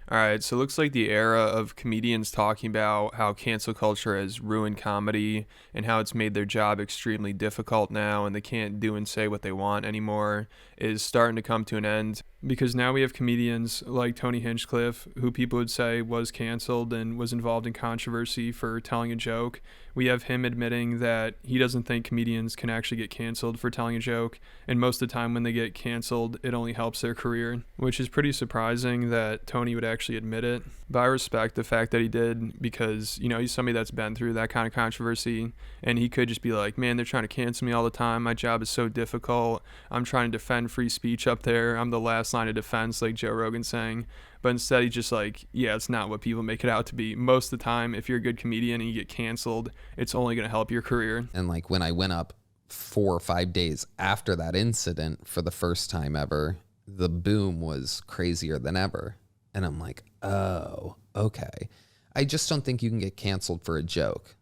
All right, so it looks like the era of comedians talking about how cancel culture has ruined comedy and how it's made their job extremely difficult now and they can't do and say what they want anymore is starting to come to an end because now we have comedians like Tony Hinchcliffe, who people would say was canceled and was involved in controversy for telling a joke. We have him admitting that he doesn't think comedians can actually get canceled for telling a joke, and most of the time when they get canceled, it only helps their career, which is pretty surprising that Tony would actually admit it. But I respect the fact that he did because, he's somebody that's been through that kind of controversy, and he could just be like, man, they're trying to cancel me all the time. My job is so difficult. I'm trying to defend free speech up there. I'm the last line of defense, like Joe Rogan saying. But instead, he's just like, yeah, it's not what people make it out to be. Most of the time, if you're a good comedian and you get canceled, it's only going to help your career. And like when I went up 4 or 5 days after that incident for the first time ever, the boom was crazier than ever. And I'm like, oh, okay. I just don't think you can get canceled for a joke.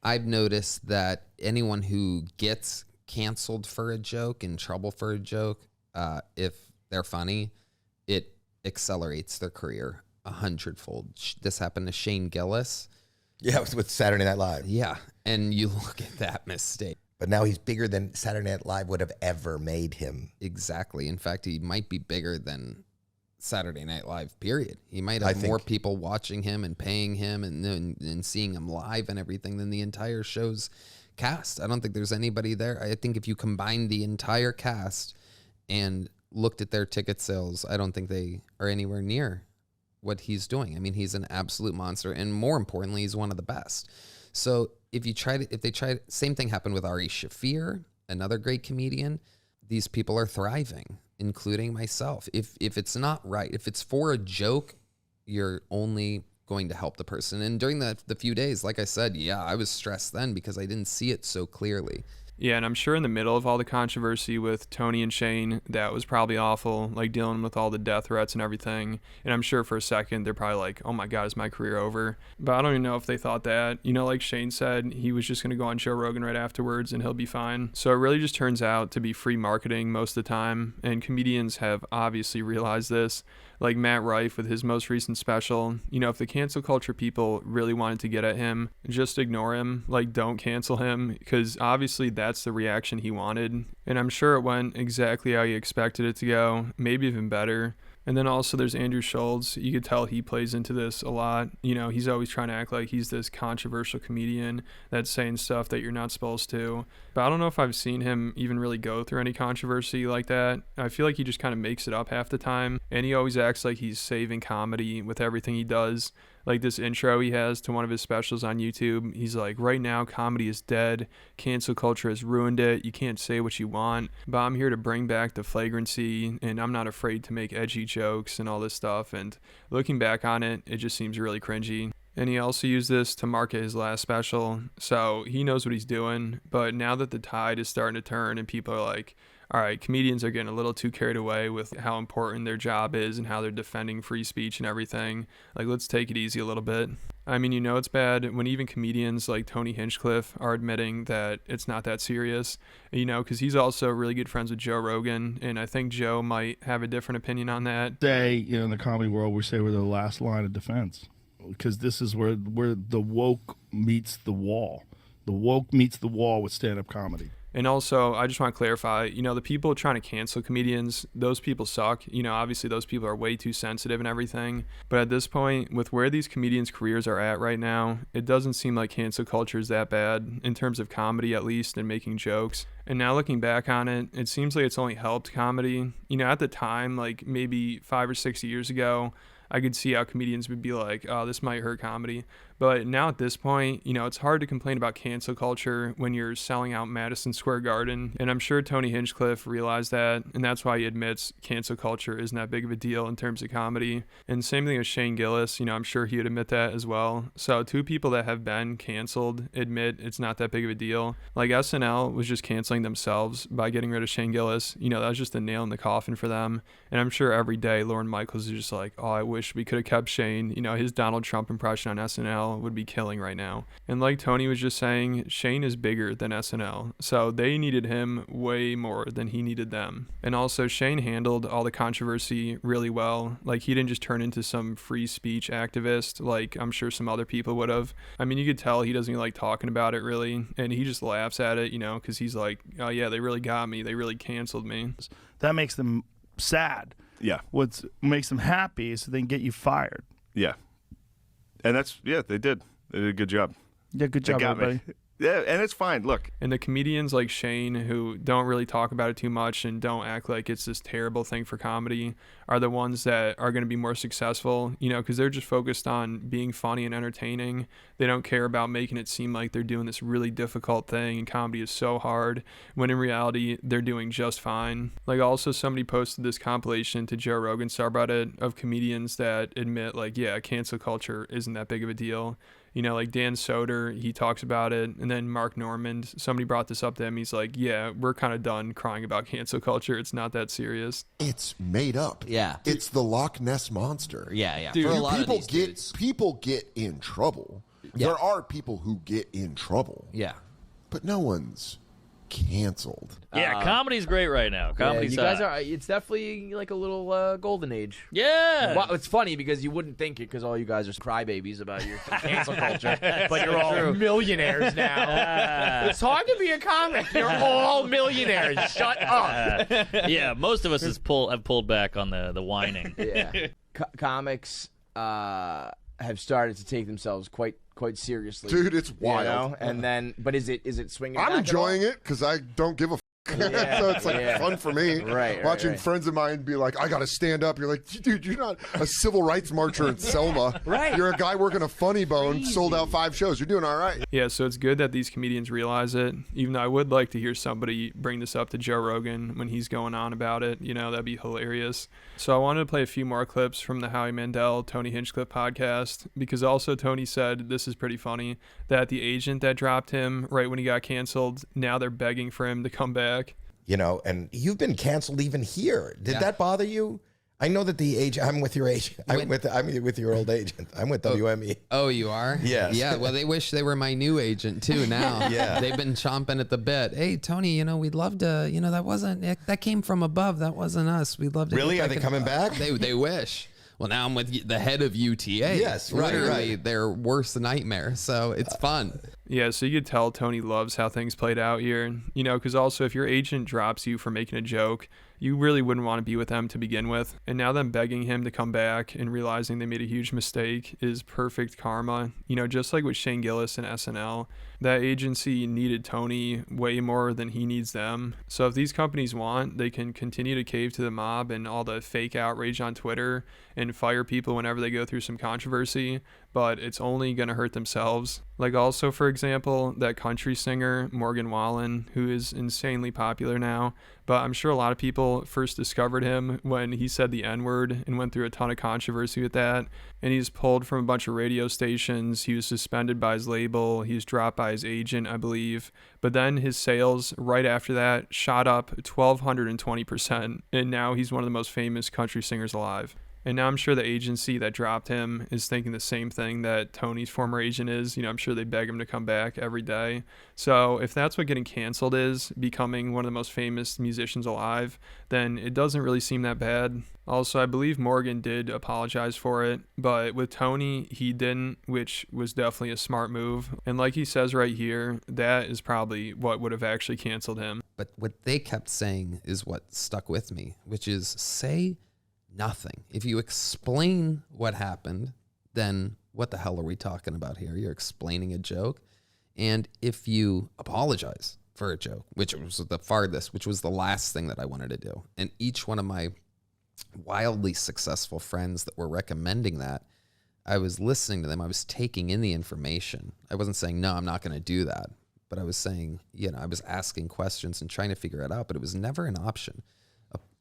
I've noticed that anyone who gets canceled for a joke, in trouble for a joke, if they're funny, it accelerates their career 100-fold. This happened to Shane Gillis. Yeah, it was with Saturday Night Live. Yeah, and you look at that mistake. But now he's bigger than Saturday Night Live would have ever made him. Exactly. In fact, he might be bigger than Saturday Night Live, period. He might have more people watching him and paying him and seeing him live and everything than the entire show's cast. I don't think there's anybody there. I think if you combine the entire cast and looked at their ticket sales, I don't think they are anywhere near what he's doing. I mean, he's an absolute monster, and more importantly, he's one of the best. So if they tried, same thing happened with Ari Shaffir, another great comedian. These people are thriving, including myself. If it's not right, if it's for a joke, you're only going to help the person. And during the few days, like I said, yeah, I was stressed then because I didn't see it so clearly. Yeah, and I'm sure in the middle of all the controversy with Tony and Shane, that was probably awful, like dealing with all the death threats and everything. And I'm sure for a second, they're probably like, oh my God, is my career over? But I don't even know if they thought that. Like Shane said, he was just going to go on Joe Rogan right afterwards and he'll be fine. So it really just turns out to be free marketing most of the time. And comedians have obviously realized this. Like Matt Rife with his most recent special, if the cancel culture people really wanted to get at him, just ignore him. Like, don't cancel him, because obviously that's the reaction he wanted. And I'm sure it went exactly how he expected it to go, maybe even better. And then also there's Andrew Schultz. You could tell he plays into this a lot. He's always trying to act like he's this controversial comedian that's saying stuff that you're not supposed to. But I don't know if I've seen him even really go through any controversy like that. I feel like he just kind of makes it up half the time. And he always acts like he's saving comedy with everything he does. Like this intro he has to one of his specials on YouTube. He's like, right now, comedy is dead. Cancel culture has ruined it. You can't say what you want. But I'm here to bring back the flagrancy, and I'm not afraid to make edgy jokes and all this stuff. And looking back on it, it just seems really cringy. And he also used this to market his last special. So he knows what he's doing. But now that the tide is starting to turn and people are like, all right, comedians are getting a little too carried away with how important their job is and how they're defending free speech and everything. Like, let's take it easy a little bit. I mean, it's bad when even comedians like Tony Hinchcliffe are admitting that it's not that serious, because he's also really good friends with Joe Rogan, and I think Joe might have a different opinion on that. In the comedy world, we say we're the last line of defense, because this is where the woke meets the wall. The woke meets the wall with stand-up comedy. And also, I just want to clarify, the people trying to cancel comedians, those people suck. Obviously those people are way too sensitive and everything. But at this point, with where these comedians' careers are at right now, it doesn't seem like cancel culture is that bad, in terms of comedy at least, and making jokes. And now looking back on it, it seems like it's only helped comedy. At the time, like maybe 5 or 6 years ago, I could see how comedians would be like, oh, this might hurt comedy. But now at this point, it's hard to complain about cancel culture when you're selling out Madison Square Garden. And I'm sure Tony Hinchcliffe realized that, and that's why he admits cancel culture isn't that big of a deal in terms of comedy. And same thing with Shane Gillis, I'm sure he would admit that as well. So two people that have been canceled admit it's not that big of a deal. Like SNL was just canceling themselves by getting rid of Shane Gillis. That was just a nail in the coffin for them. And I'm sure every day Lorne Michaels is just like, oh, I wish wish we could have kept Shane. You know, his Donald Trump impression on SNL would be killing right now. And like Tony was just saying, Shane is bigger than SNL. So they needed him way more than he needed them. And also Shane handled all the controversy really well. Like he didn't just turn into some free speech activist like I'm sure some other people would have. I mean, you could tell he doesn't even like talking about it really. And he just laughs at it, you know, because he's like, oh yeah, they really got me. They really canceled me. That makes them sad. Yeah. What makes them happy is they can get you fired. Yeah. And they did. They did a good job. Yeah, good job, everybody. Yeah, and it's fine. Look. And the comedians like Shane, who don't really talk about it too much and don't act like it's this terrible thing for comedy, are the ones that are going to be more successful, you know, because they're just focused on being funny and entertaining. They don't care about making it seem like they're doing this really difficult thing and comedy is so hard, when in reality, they're doing just fine. Like also somebody posted this compilation to Joe Rogan's subreddit of comedians that admit like, yeah, cancel culture isn't that big of a deal. You know, like Dan Soder, he talks about it. And then Mark Normand, somebody brought this up to him. He's like, yeah, we're kind of done crying about cancel culture. It's not that serious. It's made up. Yeah. It's the Loch Ness Monster. Yeah, yeah. Dude, For a lot of these dudes. People get in trouble. Yeah. There are people who get in trouble. Yeah. But no one's canceled. Yeah, comedy's great right now. Comedy's you guys are. It's definitely like a little golden age. Yeah. Well, it's funny because you wouldn't think it because all you guys are crybabies about your cancel culture, but you're all millionaires now. It's hard to be a comic. You're all millionaires. Shut up. Yeah, most of us have pulled back on the whining. Yeah, comics have started to take themselves quite seriously. Dude, it's wild. You know? And then, but is it swinging? I'm back enjoying it because I don't give a Yeah, so it's like fun for me. Right, Watching right. friends of mine be like, I got to stand up. You're like, dude, you're not a civil rights marcher in Selma. Right. You're a guy working a funny bone, sold out 5 shows. You're doing all right. Yeah, so it's good that these comedians realize it, even though I would like to hear somebody bring this up to Joe Rogan when he's going on about it. You know, that'd be hilarious. So I wanted to play a few more clips from the Howie Mandel, Tony Hinchcliffe podcast, because also Tony said, this is pretty funny, that the agent that dropped him right when he got canceled, now they're begging for him to come back. You know, and you've been canceled even here. Did that bother you? I know that the agent. I'm with your agent. I'm with your old agent. I'm with WME. Oh, you are? Yes. Yeah. Well, they wish they were my new agent too. Now. Yeah. They've been chomping at the bit. Hey, Tony. You know, we'd love to. You know, that came from above. That wasn't us. We'd love to. Really? Are they coming back? They wish. Well, now I'm with the head of UTA. Yes, right, Literally, right. their worst nightmare. So it's fun. Yeah, so you could tell Tony loves how things played out here. You know, because also if your agent drops you for making a joke, you really wouldn't want to be with them to begin with. And now them begging him to come back and realizing they made a huge mistake is perfect karma. You know, just like with Shane Gillis and SNL, that agency needed Tony way more than he needs them. So if these companies want, they can continue to cave to the mob and all the fake outrage on Twitter and fire people whenever they go through some controversy, but it's only going to hurt themselves. Like also, for example, that country singer, Morgan Wallen, who is insanely popular now, but I'm sure a lot of people first discovered him when he said the N-word and went through a ton of controversy with that. And he's pulled from a bunch of radio stations. He was suspended by his label. He was dropped by his agent, I believe. But then his sales right after that shot up 1,220%. And now he's one of the most famous country singers alive. And now I'm sure the agency that dropped him is thinking the same thing that Tony's former agent is. You know, I'm sure they beg him to come back every day. So if that's what getting canceled is, becoming one of the most famous musicians alive, then it doesn't really seem that bad. Also, I believe Morgan did apologize for it, but with Tony, he didn't, which was definitely a smart move. And like he says right here, that is probably what would have actually canceled him. But what they kept saying is what stuck with me, which is say nothing. If you explain what happened, then what the hell are we talking about here? You're explaining a joke. And if you apologize for a joke, which was the farthest, which was the last thing that I wanted to do, and each one of my wildly successful friends that were recommending that, I was listening to them. I was taking in the information. I wasn't saying, no, I'm not going to do that. But I was saying, you know, I was asking questions and trying to figure it out, but it was never an option.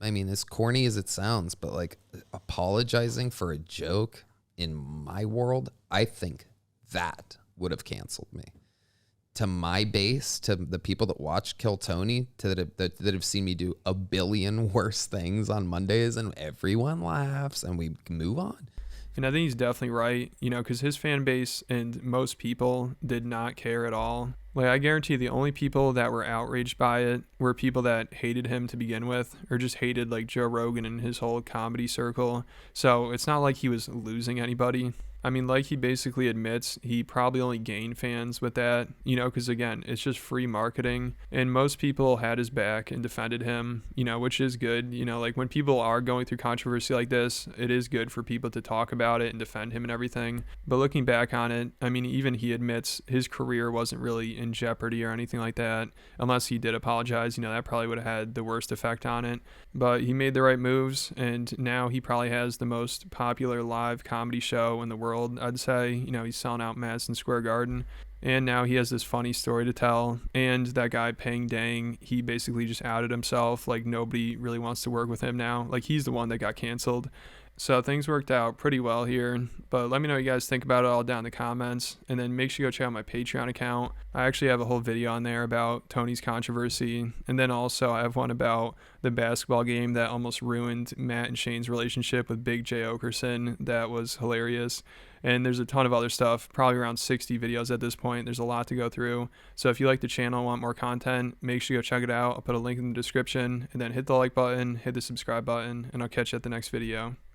I mean, as corny as it sounds, but like apologizing for a joke in my world, I think that would have canceled me. To my base, to the people that watch Kill Tony, that have seen me do a billion worse things on Mondays and everyone laughs and we move on. And I think he's definitely right, because his fan base and most people did not care at all. Like, I guarantee the only people that were outraged by it were people that hated him to begin with, or just hated, like, Joe Rogan and his whole comedy circle. So it's not like he was losing anybody. I mean, like he basically admits, he probably only gained fans with that, because again, it's just free marketing. And most people had his back and defended him, which is good. Like when people are going through controversy like this, it is good for people to talk about it and defend him and everything. But looking back on it, I mean, even he admits his career wasn't really in jeopardy or anything like that, unless he did apologize. That probably would have had the worst effect on it. But he made the right moves, and now he probably has the most popular live comedy show in the world, I'd say. He's selling out Madison Square Garden, and now he has this funny story to tell. And that guy Peng Dang, he basically just outed himself. Like, nobody really wants to work with him now. Like, he's the one that got canceled. So things worked out pretty well here. But let me know what you guys think about it all down in the comments. And then make sure you go check out my Patreon account. I actually have a whole video on there about Tony's controversy. And then also I have one about the basketball game that almost ruined Matt and Shane's relationship with Big J Okerson. That was hilarious. And there's a ton of other stuff, probably around 60 videos at this point. There's a lot to go through. So if you like the channel and want more content, make sure you go check it out. I'll put a link in the description. And then hit the like button, hit the subscribe button, and I'll catch you at the next video.